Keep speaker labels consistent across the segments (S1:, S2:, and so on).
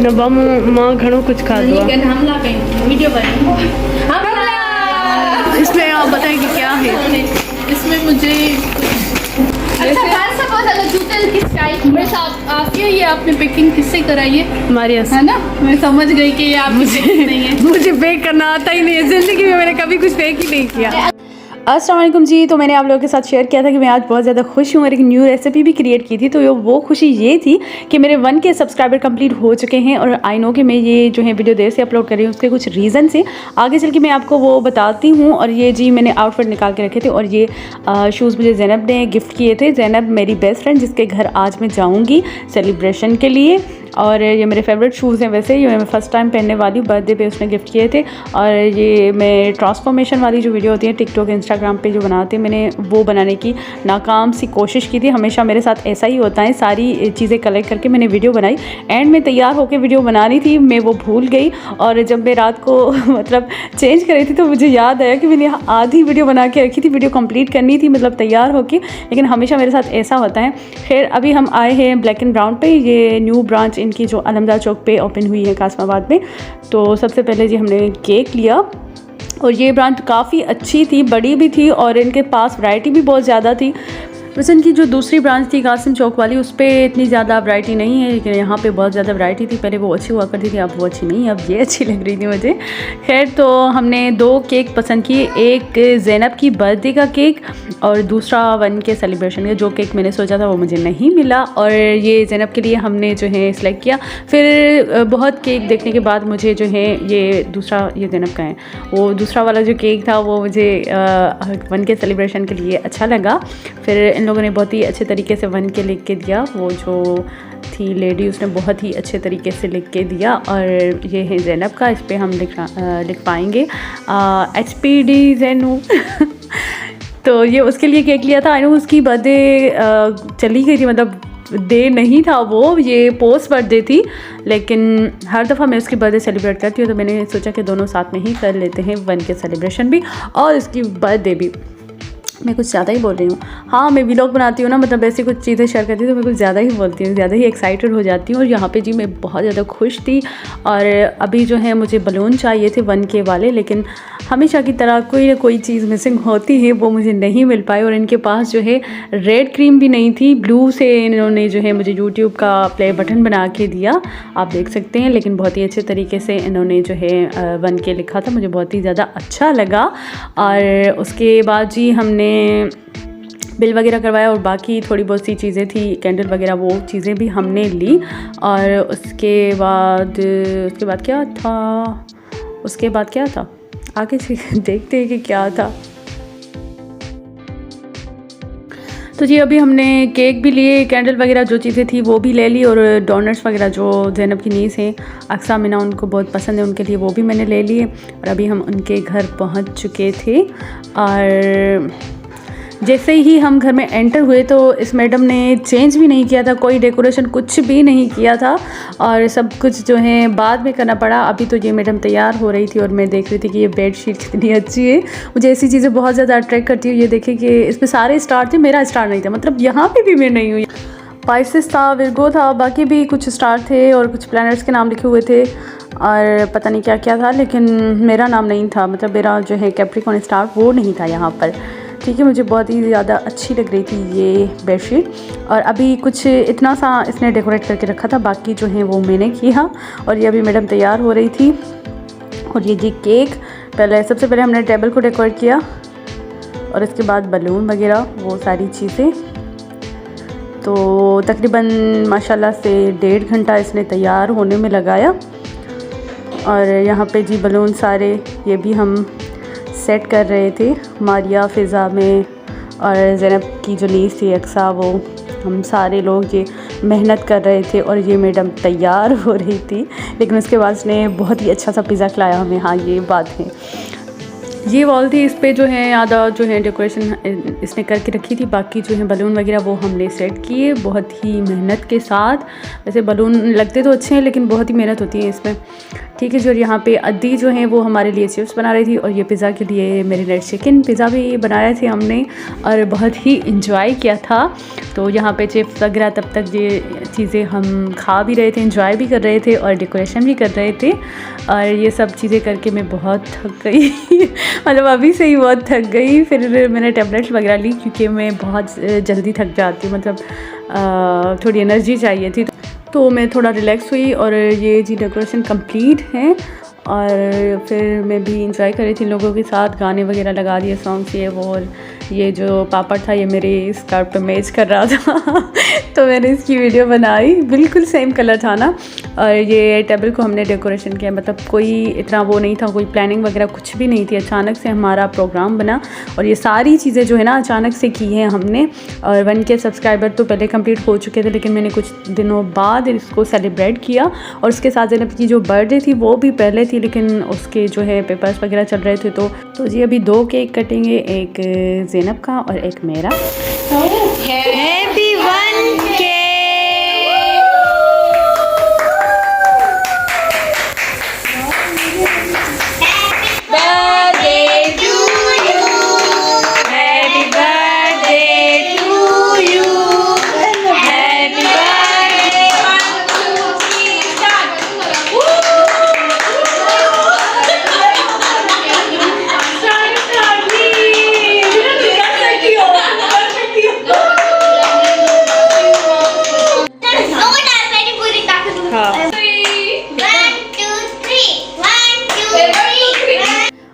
S1: नबा माँ घणो कुछ खा दो।
S2: हमला कहीं वीडियो बने
S1: इसमें आप बताएं कि क्या है
S2: इसमें मुझे अच्छा बात से पता लगा जूते किस टाइप में आपके ये आपने पैकिंग किससे कराई है
S1: मारिया
S2: है ना। मैं समझ गई कि ये आप मुझे नहीं है।
S1: मुझे बेक करना आता ही नहीं है, जिंदगी में मैंने कभी कुछ बेक ही नहीं किया।
S3: अस्सलाम वालेकुम जी। तो मैंने आप लोगों के साथ शेयर किया था कि मैं आज बहुत ज़्यादा खुश हूँ और एक न्यू रेसिपी भी क्रिएट की थी। तो वो खुशी ये थी कि मेरे 1K सब्सक्राइबर कंप्लीट हो चुके हैं और आई नो कि मैं ये जो है वीडियो देर से अपलोड कर रही हूँ, उसके कुछ रीज़न से आगे चल के मैं आपको वो बताती हूँ। और ये जी मैंने आउटफिट निकाल के रखे थे और ये शूज़ मुझे ज़ैनब ने गिफ्ट किए थे। ज़ैनब मेरी बेस्ट फ्रेंड जिसके घर आज मैं जाऊँगी सेलिब्रेशन के लिए। और ये मेरे फेवरेट शूज़ हैं, वैसे ये मैं फ़र्स्ट टाइम पहनने वाली हूँ, बर्थडे पे उसने गिफ्ट किए थे। और ये मैं ट्रांसफॉर्मेशन वाली जो वीडियो होती है टिकटॉक इंस्टाग्राम पे जो बनाते हैं, मैंने वो बनाने की नाकाम सी कोशिश की थी। हमेशा मेरे साथ ऐसा ही होता है, सारी चीज़ें कलेक्ट करके मैंने वीडियो बनाई, एंड में तैयार होकर वीडियो बनानी थी, मैं वो भूल गई। और जब मैं रात को मतलब चेंज कर रही थी तो मुझे याद आया कि मैंने आधी वीडियो बना के रखी थी, वीडियो कंप्लीट करनी थी मतलब तैयार होके, लेकिन हमेशा मेरे साथ ऐसा होता है। खैर अभी हम आए हैं ब्लैक एंड ब्राउन पे, ये न्यू ब्रांच इनकी जो अलमदा चौक पे ओपन हुई है कासमाबाद में। तो सबसे पहले जी हमने केक लिया और ये ब्रांच काफ़ी अच्छी थी, बड़ी भी थी और इनके पास वैरायटी भी बहुत ज़्यादा थी। वैसे इनकी जो दूसरी ब्रांच थी कासिम चौक वाली, उस पर इतनी ज़्यादा वैरायटी नहीं है, लेकिन यहाँ पे बहुत ज़्यादा वैरायटी थी। पहले वो अच्छी हुआ करती थी, अब वो अच्छी नहीं, अब ये अच्छी लग रही थी मुझे। खैर तो हमने 2 केक पसंद किए, एक ज़ैनब की बर्थडे का केक और दूसरा 1K सेलिब्रेशन का। जो केक मैंने सोचा था वो मुझे नहीं मिला और ये ज़ैनब के लिए हमने जो है सिलेक्ट किया। फिर बहुत केक देखने के बाद मुझे जो है ये दूसरा, ये ज़ैनब का है, वो दूसरा वाला जो केक था वो मुझे 1K सेलिब्रेशन के लिए अच्छा लगा। फिर इन लोगों ने बहुत ही अच्छे तरीके से 1K लिख के दिया, वो जो थी लेडी उसने बहुत ही अच्छे तरीके से लिख के दिया। और ये है ज़ैनब का, इस पर हम लिख पाएंगे HPD ज़ैनू तो ये उसके लिए केक लिया था। आई नो उसकी बर्थडे चली गई थी, मतलब डे नहीं था वो, ये पोस्ट बर्थडे थी, लेकिन हर दफ़ा मैं उसकी बर्थडे सेलिब्रेट करती हूँ तो मैंने सोचा कि दोनों साथ में ही कर लेते हैं, 1K सेलिब्रेशन भी और उसकी बर्थडे भी। मैं कुछ ज़्यादा ही बोल रही हूँ। हाँ मैं व्लॉग बनाती हूँ ना, मतलब ऐसी कुछ चीज़ें शेयर करती हूँ तो मैं कुछ ज़्यादा ही बोलती हूँ, ज़्यादा ही एक्साइटेड हो जाती हूँ। और यहाँ पे जी मैं बहुत ज़्यादा खुश थी। और अभी जो है मुझे बलून चाहिए थे 1K वाले, लेकिन हमेशा की तरह कोई ना कोई चीज़ मिसिंग होती है, वो मुझे नहीं मिल पाई। और इनके पास जो है रेड क्रीम भी नहीं थी, ब्लू से इन्होंने जो है मुझे यूट्यूब का प्ले बटन बना के दिया, आप देख सकते हैं। लेकिन बहुत ही अच्छे तरीके से इन्होंने जो है 1K लिखा था, मुझे बहुत ही ज़्यादा अच्छा लगा। और उसके बाद जी हमने बिल वगैरह करवाया और बाकी थोड़ी बहुत सी चीज़ें थी, कैंडल वगैरह, वो चीज़ें भी हमने ली। और उसके बाद क्या था आगे से देखते हैं कि क्या था। तो जी अभी हमने केक भी लिए, कैंडल वगैरह जो चीज़ें थी वो भी ले ली, और डोनट्स वगैरह जो ज़ैनब की नीस हैं अक्सा मिना, उनको बहुत पसंद है, उनके लिए वो भी मैंने ले लिए। और अभी हम उनके घर पहुंच चुके थे। और जैसे ही हम घर में एंटर हुए तो इस मैडम ने चेंज भी नहीं किया था, कोई डेकोरेशन कुछ भी नहीं किया था, और सब कुछ जो है बाद में करना पड़ा। अभी तो ये मैडम तैयार हो रही थी और मैं देख रही थी कि ये बेडशीट कितनी अच्छी है। मुझे ऐसी चीज़ें बहुत ज़्यादा अट्रैक्ट करती हूँ। ये देखिए कि इसमें सारे स्टार थे, मेरा स्टार नहीं था, मतलब यहाँ पर भी मैं नहीं हुई। पाइसेस था, विर्गो था, बाकी भी कुछ स्टार थे और कुछ प्लैनेट्स के नाम लिखे हुए थे और पता नहीं क्या क्या था, लेकिन मेरा नाम नहीं था, मतलब मेरा जो है कैप्रिकॉर्न स्टार वो नहीं था यहाँ पर। ठीक है, मुझे बहुत ही ज़्यादा अच्छी लग रही थी ये बेडशीट। और अभी कुछ इतना सा इसने डेकोरेट करके रखा था, बाकी जो है वो मैंने किया। और ये अभी मैडम तैयार हो रही थी। और ये जी केक, सबसे पहले हमने टेबल को डेकोरेट किया और इसके बाद बलून वगैरह वो सारी चीज़ें। तो तकरीबन माशाल्लाह से 1.5 घंटा इसने तैयार होने में लगाया। और यहाँ पे जी बलून सारे ये भी हम सेट कर रहे थे, मारिया, फ़िज़ा में और ज़ैनब की जो नीस थी अक्सा, वो हम सारे लोग ये मेहनत कर रहे थे। और ये मैडम तैयार हो रही थी, लेकिन उसके बाद उसने बहुत ही अच्छा सा पिज़्ज़ा खिलाया हमें। हाँ ये बात है। ये वॉल थी, इस पे जो है आधा जो है डेकोरेशन इसने करके रखी थी, बाकी जो है बलून वगैरह वो हमने सेट किए बहुत ही मेहनत के साथ। वैसे बलून लगते तो अच्छे हैं लेकिन बहुत ही मेहनत होती है इसमें, ठीक है जी। और यहाँ पे अद्दी जो है वो हमारे लिए चिप्स बना रही थी और ये पिज़्ज़ा के लिए मैरिनेट चिकन पिज़्ज़ा भी बनाया थे हमने और बहुत ही इंजॉय किया था। तो यहाँ पे चिप्स वगैरह तब तक ये चीज़ें हम खा भी रहे थे, इंजॉय भी कर रहे थे और डेकोरेशन भी कर रहे थे। और ये सब चीज़ें करके मैं बहुत थक गई मतलब अभी से ही बहुत थक गई। फिर मैंने टैबलेट्स वगैरह ली क्योंकि मैं बहुत जल्दी थक जाती हूँ, मतलब थोड़ी एनर्जी चाहिए थी। तो मैं थोड़ा रिलैक्स हुई और ये जी डेकोरेशन कंप्लीट है। और फिर मैं भी इंजॉय कर रही थी लोगों के साथ, गाने वगैरह लगा दिए, सॉन्ग्स ये वो। और ये जो पापड़ था ये मेरे स्कार्फ पे मैच कर रहा था तो मैंने इसकी वीडियो बनाई, बिल्कुल सेम कलर था ना। और ये टेबल को हमने डेकोरेशन किया, मतलब कोई इतना वो नहीं था, कोई प्लानिंग वगैरह कुछ भी नहीं थी, अचानक से हमारा प्रोग्राम बना। और ये सारी चीज़ें जो है ना अचानक से की हैं हमने। और 1K सब्सक्राइबर तो पहले कंप्लीट हो चुके थे लेकिन मैंने कुछ दिनों बाद इसको सेलिब्रेट किया। और उसके साथ ज़ैनब की जो बर्थडे थी वो भी पहले थी लेकिन उसके जो है पेपर्स वगैरह चल रहे थे। तो जी अभी 2 केक कटेंगे, एक ज़ैनब का और एक मेरा। Happy 1K।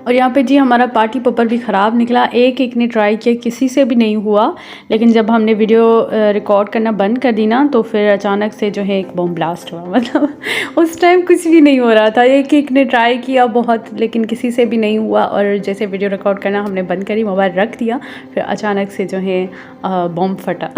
S3: और यहाँ पे जी हमारा पार्टी पॉपर भी ख़राब निकला, एक ने ट्राई किया, किसी से भी नहीं हुआ। लेकिन जब हमने वीडियो रिकॉर्ड करना बंद कर दी ना तो फिर अचानक से जो है एक बम ब्लास्ट हुआ, मतलब उस टाइम कुछ भी नहीं हो रहा था। एक ने ट्राई किया बहुत लेकिन किसी से भी नहीं हुआ। और जैसे वीडियो रिकॉर्ड करना हमने बंद करी, मोबाइल रख दिया, फिर अचानक से जो है बम फटा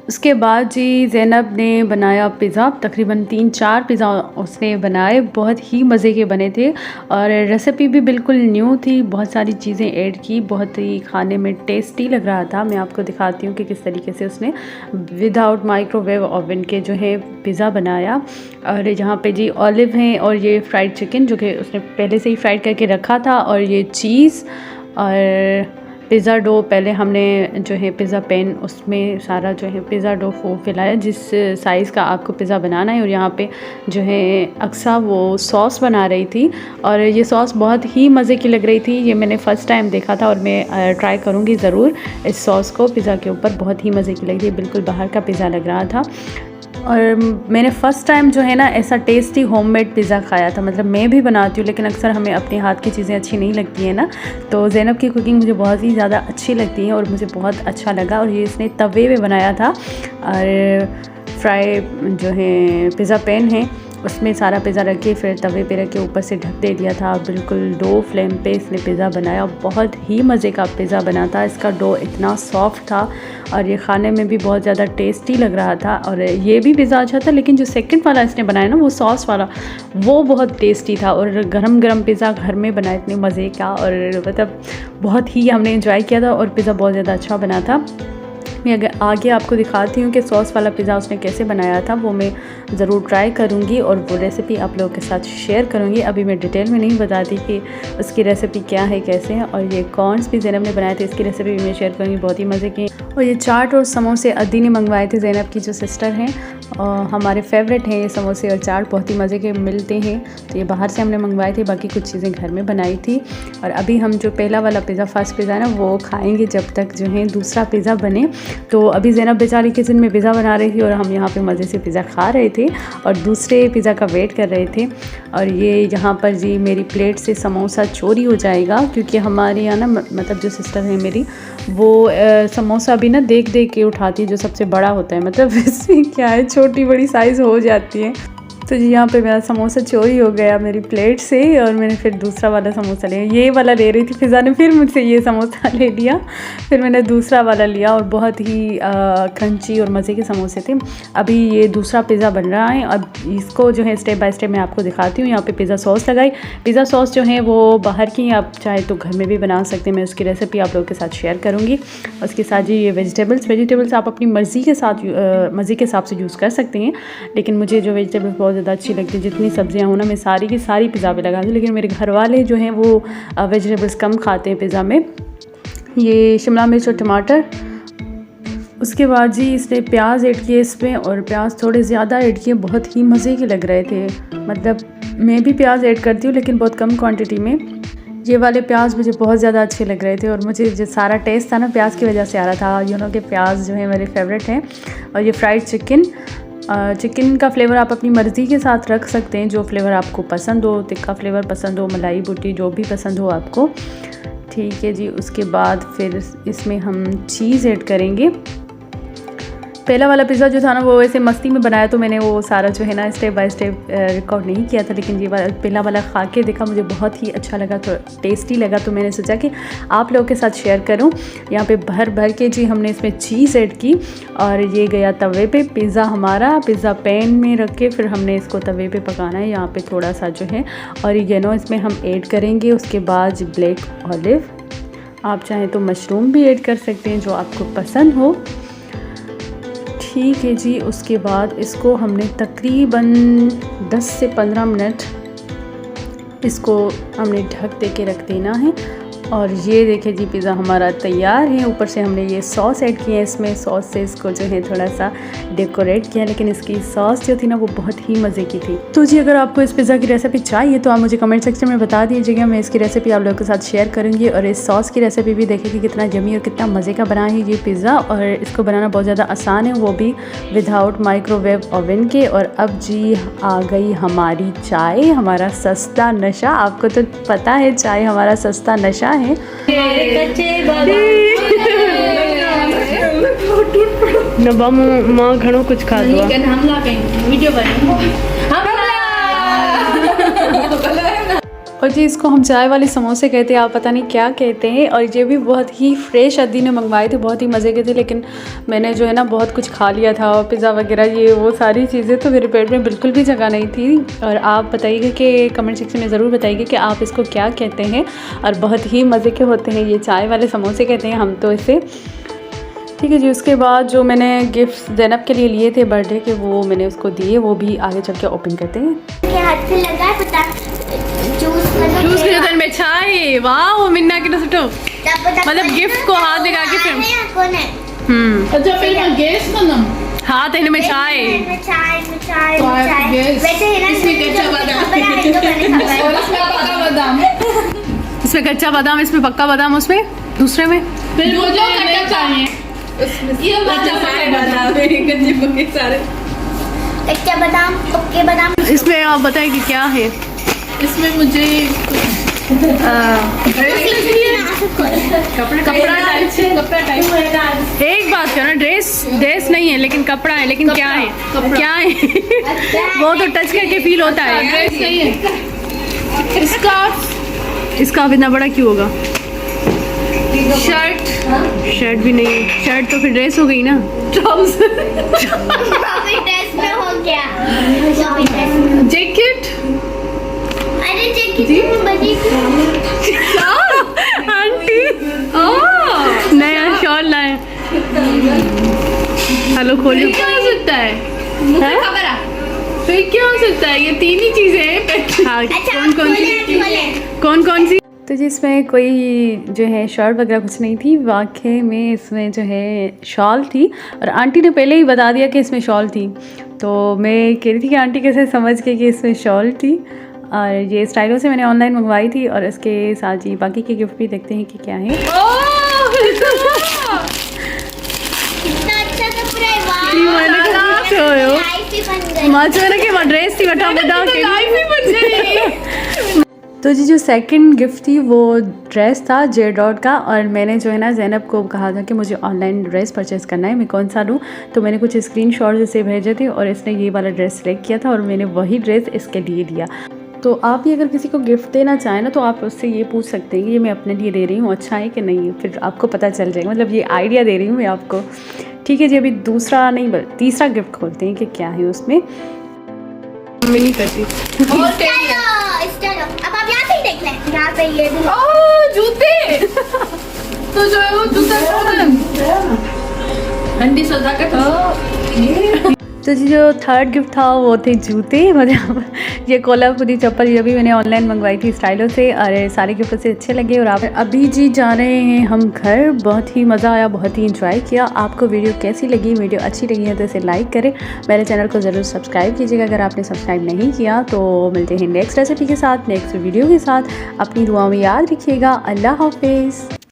S3: उसके बाद जी ज़ैनब ने बनाया पिज़्ज़ा, तकरीबन 3-4 पिज़्ज़ा उसने बनाए, बहुत ही मज़े के बने थे। और रेसिपी भी बिल्कुल न्यू थी, बहुत सारी चीज़ें ऐड की, बहुत ही खाने में टेस्टी लग रहा था। मैं आपको दिखाती हूँ कि किस तरीके से उसने विदाउट माइक्रोवेव ओवन के जो है पिज़्ज़ा बनाया। और यहाँ पे जी ऑलिव हैं और ये फ्राइड चिकन जो कि उसने पहले से ही फ्राइड करके रखा था, और ये चीज़ और पिज़्ज़ा डो। पहले हमने जो है पिज़्ज़ा पैन उसमें सारा जो है पिज़्ज़ा डो को फैलाया जिस साइज़ का आपको पिज़्ज़ा बनाना है। और यहाँ पे जो है अक्सा वो सॉस बना रही थी और ये सॉस बहुत ही मज़े की लग रही थी। ये मैंने फ़र्स्ट टाइम देखा था और मैं ट्राई करूँगी ज़रूर इस सॉस को पिज़्ज़ा के ऊपर, बहुत ही मज़े की लग रही है, बिल्कुल बाहर का पिज़्ज़ा लग रहा था। और मैंने फ़र्स्ट टाइम जो है ना ऐसा टेस्टी होममेड पिज़्ज़ा खाया था। मतलब मैं भी बनाती हूँ लेकिन अक्सर हमें अपने हाथ की चीज़ें अच्छी नहीं लगती हैं ना, तो ज़ैनब की कुकिंग मुझे बहुत ही ज़्यादा अच्छी लगती है और मुझे बहुत अच्छा लगा। और ये इसने तवे पे बनाया था और फ्राई जो है पिज़्ज़ा पैन है उसमें सारा पिज़्ज़ा रख के फिर तवे पे रख के ऊपर से ढक दे दिया था। बिल्कुल डो फ्लेम पे इसने पिज़्ज़ा बनाया, बहुत ही मज़े का पिज़्ज़ा बना था। इसका डो इतना सॉफ्ट था और ये खाने में भी बहुत ज़्यादा टेस्टी लग रहा था। और ये भी पिज़्ज़ा अच्छा था लेकिन जो सेकंड वाला इसने बनाया ना वो सॉस वाला, वो बहुत टेस्टी था। और गरम गरम पिज़्ज़ा घर में बनाया इतने मज़े का, और मतलब बहुत ही हमने इंजॉय किया था और पिज़्ज़ा बहुत ज़्यादा अच्छा बना था। मैं अगर आगे आपको दिखाती हूँ कि सॉस वाला पिज़्ज़ा उसने कैसे बनाया था, वो मैं ज़रूर ट्राई करूँगी और वो रेसिपी आप लोगों के साथ शेयर करूँगी। अभी मैं डिटेल में नहीं बताती कि उसकी रेसिपी क्या है कैसे है। और ये कॉर्न्स भी ज़ैनब ने बनाए थे, इसकी रेसिपी भी मैं शेयर करूँगी, बहुत ही मज़े की। और ये चाट और समोसे अद्दी ने मंगवाए थे, ज़ैनब की जो सिस्टर हैं, हमारे फेवरेट हैं ये समोसे और चाट, बहुत ही मज़े के मिलते हैं। तो ये बाहर से हमने मंगवाए थे, बाकी कुछ चीज़ें घर में बनाई थी। और अभी हम जो पहला वाला पिज़्ज़ा फर्स्ट पिज़्ज़ा है ना वो खाएँगे जब तक जो है दूसरा पिज़्ज़ा बने। तो अभी ज़ैनब बेचारी किचन में पिज़्ज़ा बना रही थी और हम यहाँ पे मज़े से पिज़्ज़ा खा रहे थे और दूसरे पिज़्ज़ा का वेट कर रहे थे। और ये यहाँ पर जी मेरी प्लेट से समोसा चोरी हो जाएगा क्योंकि हमारे यहाँ ना मतलब जो सिस्टर है मेरी वो समोसा भी ना देख देख के उठाती है जो सबसे बड़ा होता है, मतलब इसमें क्या है छोटी बड़ी साइज़ हो जाती है। तो जी यहाँ पे मेरा समोसा चोरी हो गया मेरी प्लेट से और मैंने फिर दूसरा वाला समोसा लिया। ये वाला ले रही थी फिज़ा ने, फिर मुझसे ये समोसा ले लिया, फिर मैंने दूसरा वाला लिया और बहुत ही क्रंची और मज़े के समोसे थे। अभी ये दूसरा पिज़्ज़ा बन रहा है। अब इसको जो है स्टेप बाय स्टेप मैं आपको दिखाती हूँ। यहाँ पे पिज़्ज़ा सॉस लगाई। पिज़्ज़ा सॉस जो है वो बाहर की, आप चाहे तो घर में भी बना सकते हैं। मैं उसकी रेसिपी आप लोगों के साथ शेयर करूँगी। उसके साथ जी ये वेजिटेबल्स आप अपनी मर्ज़ी के साथ मज़े के हिसाब से यूज़ कर सकते हैं, लेकिन मुझे जो वेजिटेबल्स बहुत ज़्यादा अच्छी लगती है, जितनी सब्जियां हो ना मैं सारी की सारी पिज़्ज़ा पे लगा दूँ। लेकिन मेरे घर वाले जो हैं वो वेजिटेबल्स कम खाते हैं पिज़्ज़ा में। ये शिमला मिर्च और टमाटर, उसके बाद जी इसने प्याज ऐड किए इसमें, और प्याज थोड़े ज़्यादा ऐड किए, बहुत ही मज़े के लग रहे थे। मतलब मैं भी प्याज ऐड करती हूँ लेकिन बहुत कम क्वांटिटी में। ये वाले प्याज मुझे बहुत ज़्यादा अच्छे लग रहे थे और मुझे जो सारा टेस्ट था ना प्याज की वजह से आ रहा था। यू नो कि प्याज जो है मेरे फेवरेट हैं। और ये फ्राइड चिकन का फ्लेवर आप अपनी मर्ज़ी के साथ रख सकते हैं, जो फ्लेवर आपको पसंद हो, तिक्का फ्लेवर पसंद हो, मलाई बूटी, जो भी पसंद हो आपको। ठीक है जी। उसके बाद फिर इसमें हम चीज़ ऐड करेंगे। पहला वाला पिज़्ज़ा जो था ना वो ऐसे मस्ती में बनाया, तो मैंने वो सारा जो है ना स्टेप बाय स्टेप रिकॉर्ड नहीं किया था। लेकिन ये पहला वाला खा के देखा, मुझे बहुत ही अच्छा लगा, तो टेस्टी लगा, तो मैंने सोचा कि आप लोगों के साथ शेयर करूं। यहाँ पे भर भर के जी हमने इसमें चीज़ ऐड की और ये गया तवे पे। पिज़्ज़ा हमारा पिज़्ज़ा पैन में रख के फिर हमने इसको तवे पे पकाना है। यहाँ पे थोड़ा सा जो है ऑरिगेनो इसमें हम ऐड करेंगे। उसके बाद ब्लैक ऑलिव, आप चाहें तो मशरूम भी ऐड कर सकते हैं, जो आपको पसंद हो। ठीक है जी। उसके बाद इसको हमने तकरीबन 10 से 15 मिनट इसको हमने ढक दे के रख देना है। और ये देखिए जी पिज़्ज़ा हमारा तैयार है। ऊपर से हमने ये सॉस ऐड किया है इसमें, सॉस से इसको जो है थोड़ा सा डेकोरेट किया, लेकिन इसकी सॉस जो थी ना वो बहुत ही मज़े की थी। तो जी अगर आपको इस पिज़्ज़ा की रेसिपी चाहिए तो आप मुझे कमेंट सेक्शन में बता दीजिएगा, मैं इसकी रेसिपी आप लोगों के साथ शेयर करूँगी। और इस सॉस की रेसिपी भी देखिए कितना यम्मी और कितना मज़े का बना है ये पिज़्ज़ा। और इसको बनाना बहुत ज़्यादा आसान है, वो भी विदाउट माइक्रोवेव ओवन के। और अब जी आ गई हमारी चाय, हमारा सस्ता नशा। आपको तो पता है चाय हमारा सस्ता नशा है। नबा माँ घणो कुछ खा दो। और जी इसको हम चाय वाले समोसे कहते हैं, आप पता नहीं क्या कहते हैं। और ये भी बहुत ही फ्रेश अद्दी ने मंगवाए थे, बहुत ही मज़े के थे। लेकिन मैंने जो है ना बहुत कुछ खा लिया था, और पिज़्ज़ा वगैरह ये वो सारी चीज़ें, तो मेरे पेट में बिल्कुल भी जगह नहीं थी। और आप बताइएगा कि कमेंट सेक्शन में ज़रूर बताइएगा कि आप इसको क्या कहते हैं। और बहुत ही मज़े के होते हैं, ये चाय वाले समोसे कहते हैं हम तो इसे। ठीक है जी। उसके बाद जो मैंने गिफ्ट ज़ैनब के लिए लिए थे बर्थडे के, वो मैंने उसको दिए, वो भी आगे चल के ओपन करते हैं।
S1: जूस के जन में चाय, वाह मिन्ना की तो मतलब गिफ्ट को हाथ लगा के फिर
S2: अच्छा फिर मैं गैस बनम
S1: हाथ इन्हें में चाय इसमें कच्चा बादाम, इसमें पक्का बादाम, उसमें दूसरे में
S2: फिर वो जो खट्टा चाहिए ये
S4: कच्चा बादाम पक्के बादाम।
S1: इसमें आप बताएं कि क्या है
S2: इसमें? मुझे कपड़ा टाइप।
S1: एक बात करो, ड्रेस नहीं है लेकिन कपड़ा है। लेकिन क्या है क्या है वो तो टच करके फील होता है।
S2: ड्रेस नहीं है।
S1: इसका इतना बड़ा क्यों होगा? शर्ट भी नहीं, शर्ट तो फिर ड्रेस हो गई ना।
S4: ड्रेस में हो गया।
S1: जैकेट,
S4: अरे जैकेट बड़ी
S1: आंटी नया शॉल लाए। हेलो खोलियो।
S2: क्या हो सकता है?
S4: खबर है
S2: फिर क्या हो सकता है? ये तीन ही चीजें हैं।
S1: हाँ,
S4: अच्छा
S1: कौन कौन सी?
S3: तो जी इसमें कोई जो है शर्ट वगैरह कुछ नहीं थी, वाकई में इसमें जो है शॉल थी। और आंटी ने पहले ही बता दिया कि इसमें शॉल थी, तो मैं कह रही थी कि आंटी कैसे समझ के कि इसमें शॉल थी। और ये स्टाइलो से मैंने ऑनलाइन मंगवाई थी। और इसके साथ जी बाकी के गिफ्ट भी देखते हैं कि क्या है।
S4: कितना अच्छा कपड़ा है। वाह
S1: ड्रेस थी बटा बता के
S2: लाइफ ही बन गई।
S3: तो जी जो सेकंड गिफ्ट थी वो ड्रेस था जे डॉट का, और मैंने जो है ना ज़ैनब को कहा था कि मुझे ऑनलाइन ड्रेस परचेज़ करना है, मैं कौन सा लूँ। तो मैंने कुछ स्क्रीनशॉट्स इसे भेजे थे और इसने ये वाला ड्रेस सेलेक्ट किया था और मैंने वही ड्रेस इसके लिए लिया। तो आप भी अगर किसी को गिफ्ट देना चाहें ना तो आप उससे ये पूछ सकते हैं कि ये मैं अपने लिए दे रही हूँ, अच्छा है कि नहीं, फिर आपको पता चल जाएगा। मतलब ये आइडिया दे रही हूँ मैं आपको। ठीक है जी, अभी दूसरा नहीं तीसरा गिफ्ट खोलते हैं कि क्या है उसमें।
S1: मैं नहीं करती।
S2: और
S4: चलो अब आप यहाँ से देख लें, यहाँ पे ये भी
S2: जूते तो जो है वो जूता ठंडी सजा का
S3: तो जी जो थर्ड गिफ्ट था वो थे जूते। मतलब ये कोल्हापुरी चप्पल ये भी मैंने ऑनलाइन मंगवाई थी स्टाइलो से, और सारे गिफ्ट से अच्छे लगे। और आप अभी जी जा रहे हैं हम घर। बहुत ही मज़ा आया, बहुत ही इंजॉय किया। आपको वीडियो कैसी लगी? वीडियो अच्छी लगी है तो इसे लाइक करें, मेरे चैनल को ज़रूर सब्सक्राइब कीजिएगा अगर आपने सब्सक्राइब नहीं किया। तो मिलते हैं नेक्स्ट रेसिपी के साथ, नेक्स्ट वीडियो के साथ। अपनी दुआ में याद रखिएगा। अल्लाह हाफिज़।